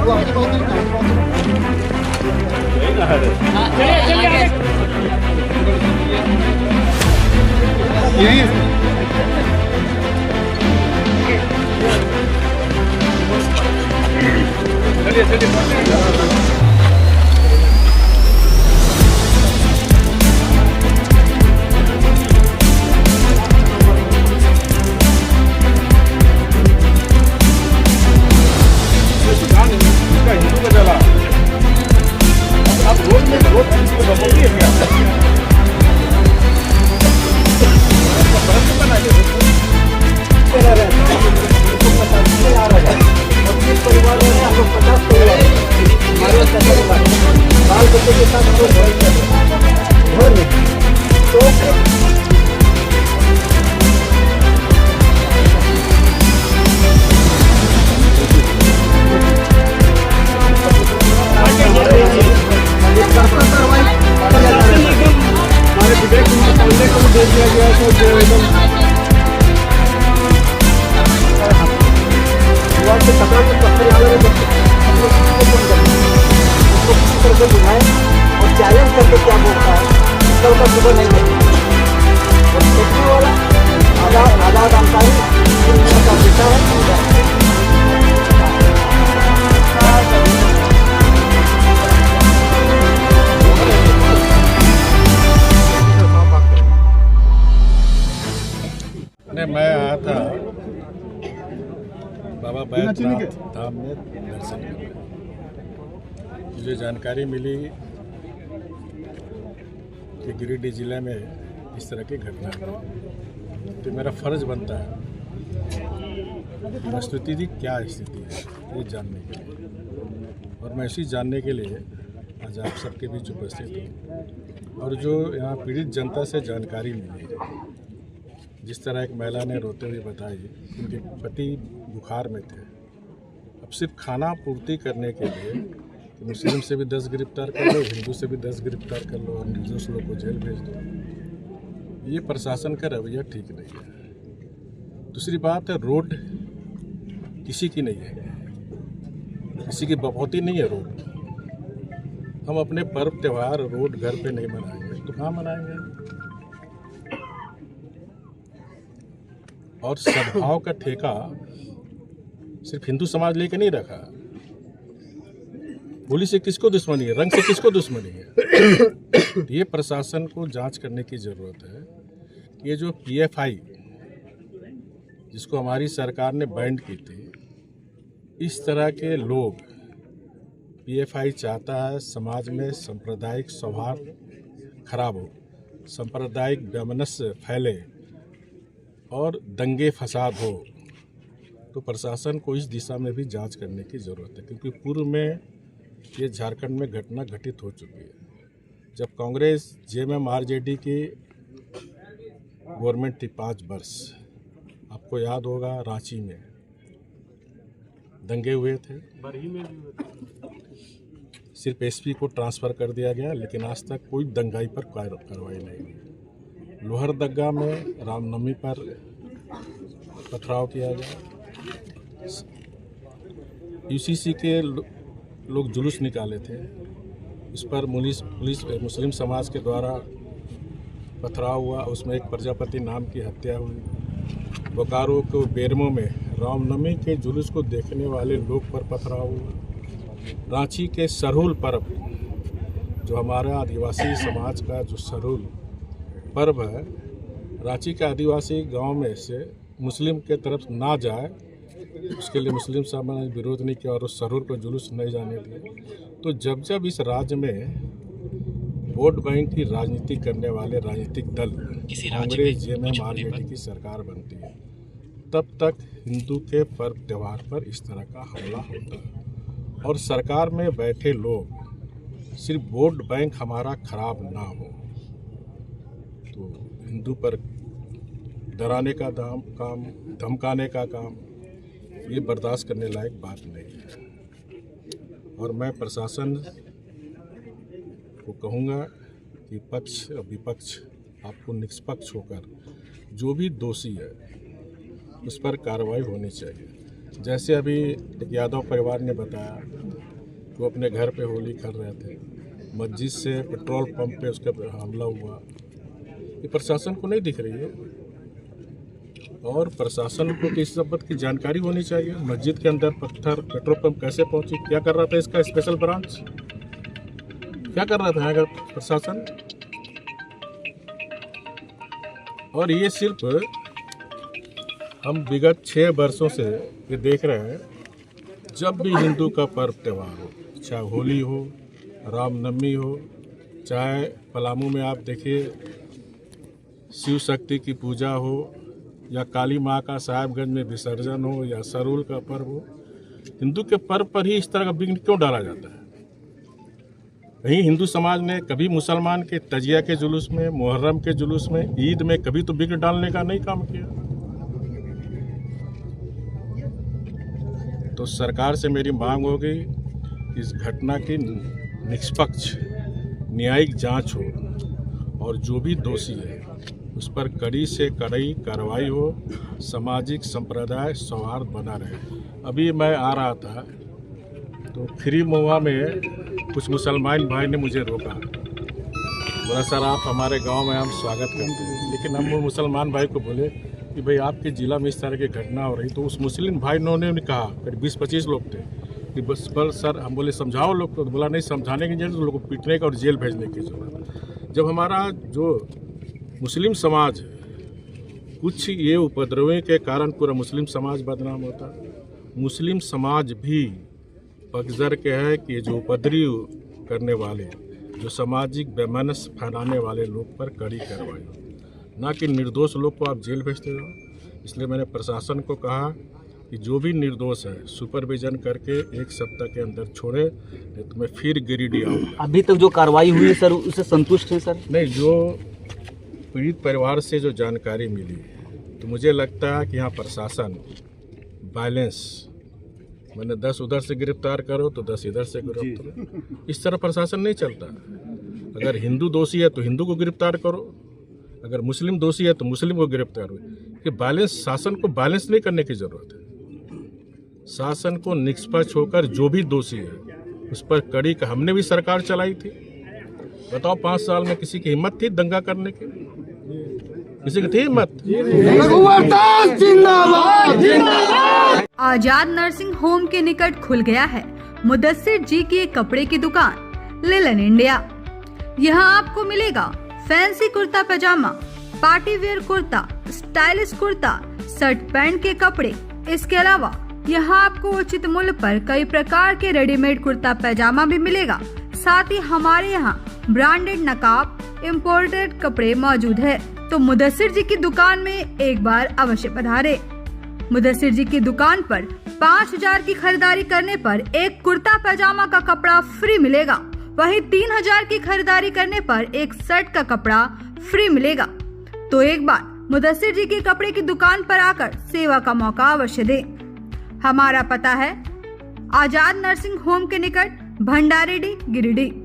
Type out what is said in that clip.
और चैलेंज करके क्या बोलता है कल का सुबह नहीं बोलता और देखने वाला आजाद अंसारी का बेटा है। मैं आया था बाबा बैद्यनाथ धाम में दर्शन करने। मुझे जानकारी मिली कि गिरिडीह जिले में इस तरह की घटना है, तो मेरा फर्ज बनता है वस्तुस्थिति की क्या स्थिति है ये जानने के लिए, और मैं इसी जानने के लिए आज आप सबके बीच उपस्थित हूँ। और जो यहाँ पीड़ित जनता से जानकारी मिली, जिस तरह एक महिला ने रोते हुए बताई उनके पति बुखार में थे, अब सिर्फ खाना पूर्ति करने के लिए मुस्लिम से भी 10 गिरफ्तार कर लो, हिंदू से भी 10 गिरफ्तार कर लो और निर्दोष लोग को जेल भेज दो, ये प्रशासन का रवैया ठीक नहीं है। दूसरी बात है, रोड किसी की नहीं है, किसी की बपौती नहीं है रोड। हम अपने पर्व त्यौहार रोड घर पे नहीं मनाएंगे तो कहाँ मनाएंगे? और सद्भाव का ठेका सिर्फ हिंदू समाज लेके नहीं रखा। पुलिस से किसको दुश्मनी है, रंग से किसको दुश्मनी है? ये प्रशासन को जांच करने की ज़रूरत है। ये जो PFI जिसको हमारी सरकार ने बैंड की थी, इस तरह के लोग, PFI चाहता है समाज में सांप्रदायिक सौहार्द खराब हो, सांप्रदायिक वैमनस्य फैले और दंगे फसाद हो, तो प्रशासन को इस दिशा में भी जांच करने की ज़रूरत है। क्योंकि पूर्व में ये झारखंड में घटना घटित हो चुकी है। जब कांग्रेस JMM-RJD की गवर्नमेंट थी 5 वर्ष, आपको याद होगा रांची में दंगे हुए थे, सिर्फ SP को ट्रांसफ़र कर दिया गया, लेकिन आज तक कोई दंगाई पर कार्रवाई नहीं हुई। लोहरदगा में रामनवमी पर पथराव किया गया, UCC के लोग जुलूस निकाले थे, इस पर मुस्लिम समाज के द्वारा पथराव हुआ, उसमें एक प्रजापति नाम की हत्या हुई। बोकारो के बेरमो में रामनवमी के जुलूस को देखने वाले लोग पर पथराव हुआ। रांची के सरहुल पर्व, जो हमारा आदिवासी समाज का जो सरहुल पर्व है, रांची के आदिवासी गांव में से मुस्लिम के तरफ ना जाए, उसके लिए मुस्लिम समाज ने विरोध नहीं किया और उस सरहुल पर जुलूस नहीं जाने दिया। तो जब इस राज्य में वोट बैंक की राजनीति करने वाले राजनीतिक दल कांग्रेस JMM-RJD की सरकार बनती है, तब तक हिंदू के पर्व त्यौहार पर इस तरह का हमला होता है। और सरकार में बैठे लोग सिर्फ वोट बैंक हमारा खराब ना हो, तो हिंदू पर डराने का काम, धमकाने का काम, ये बर्दाश्त करने लायक बात नहीं है। और मैं प्रशासन को कहूँगा कि पक्ष और विपक्ष आपको निष्पक्ष होकर जो भी दोषी है उस पर कार्रवाई होनी चाहिए। जैसे अभी एक यादव परिवार ने बताया वो अपने घर पे होली कर रहे थे, मस्जिद से पेट्रोल पंप पे उसका हमला हुआ। ये प्रशासन को नहीं दिख रही है, और प्रशासन को इस बात की जानकारी होनी चाहिए। मस्जिद के अंदर पत्थर पेट्रोल पंप कैसे पहुंची, क्या कर रहा था इसका स्पेशल ब्रांच, क्या कर रहा था अगर प्रशासन। और ये सिर्फ हम विगत 6 वर्षों से ये देख रहे हैं, जब भी हिंदू का पर्व त्यौहार हो, चाहे होली हो, रामनवमी हो, चाहे पलामू में आप देखिए शिव शक्ति की पूजा हो, या काली माँ का साहिबगंज में विसर्जन हो, या सरूल का पर्व हो, हिंदू के पर्व पर ही इस तरह का विघ्न क्यों डाला जाता है। कहीं हिंदू समाज ने कभी मुसलमान के तजिया के जुलूस में, मुहर्रम के जुलूस में, ईद में कभी तो विघ्न डालने का नहीं काम किया। तो सरकार से मेरी मांग होगी, इस घटना की निष्पक्ष न्यायिक जांच हो, और जो भी दोषी है उस पर कड़ी से कड़ी कार्रवाई हो, सामाजिक संप्रदाय सौहार्द बना रहे। अभी मैं आ रहा था तो फ्री मोवा में कुछ मुसलमान भाई ने मुझे रोका, बोला सर आप हमारे गांव में हम स्वागत करते हैं। लेकिन हम वो मुसलमान भाई को बोले कि भाई आपके ज़िला में इस तरह की घटना हो रही, तो उस मुस्लिम भाई ने कहा, करीब 20-25 लोग थे कि बस सर, हम बोले समझाओ लोग को, तो बोला नहीं समझाने की जरूरत, लोग को पीटने का और जेल भेजने की जरूरत। जब हमारा जो मुस्लिम समाज है, कुछ ये उपद्रवों के कारण पूरा मुस्लिम समाज बदनाम होता है। मुस्लिम समाज भी पगजर के है कि जो उपद्रव करने वाले, जो सामाजिक वैमनस्य फैलाने वाले लोग पर कड़ी कार्रवाई हो, ना कि निर्दोष लोग को आप जेल भेजते हो। इसलिए मैंने प्रशासन को कहा कि जो भी निर्दोष है सुपरविजन करके 1 सप्ताह के अंदर छोड़े, नहीं तो मैं फिर गिरिडीह आऊँगा। अभी तक जो कार्रवाई हुई है सर, उससे संतुष्ट हैं सर? नहीं, जो पीड़ित परिवार से जो जानकारी मिली, तो मुझे लगता है कि यहाँ प्रशासन बैलेंस, मैंने 10 उधर से गिरफ्तार करो तो 10 इधर से गिरफ्तार, इस तरह प्रशासन नहीं चलता। अगर हिंदू दोषी है तो हिंदू को गिरफ्तार करो, अगर मुस्लिम दोषी है तो मुस्लिम को गिरफ्तार हो। कि बैलेंस, शासन को बैलेंस नहीं करने की जरूरत है। शासन को निष्पक्ष होकर जो भी दोषी है उस पर कड़ी का, हमने भी सरकार चलाई थी, बताओ 5 साल में किसी की हिम्मत थी दंगा करने की? किसी की थी हिम्मत? आजाद नर्सिंग होम के निकट खुल गया है मुदस्सिर जी की एक कपड़े की दुकान लिलन इंडिया। यहाँ आपको मिलेगा fancy kurta pyjama, party wear kurta, stylish kurta, shirt pant के कपड़े। इसके अलावा यहाँ आपको उचित मूल्य पर कई प्रकार के रेडीमेड कुर्ता पैजामा भी मिलेगा। साथ ही हमारे यहाँ ब्रांडेड नकाब, इम्पोर्टेड कपड़े मौजूद है। तो मुदस्सिर जी की दुकान में एक बार अवश्य पधारे। मुदस्सिर जी की दुकान पर 5000 की खरीदारी करने पर एक कुर्ता पैजामा का कपड़ा फ्री मिलेगा। वहीं 3000 की खरीदारी करने पर एक शर्ट का कपड़ा फ्री मिलेगा। तो एक बार मुदस्सिर जी के कपड़े की दुकान पर आकर सेवा का मौका अवश्य दें। हमारा पता है आजाद नर्सिंग होम के निकट भंडारेडी, गिरिडीह।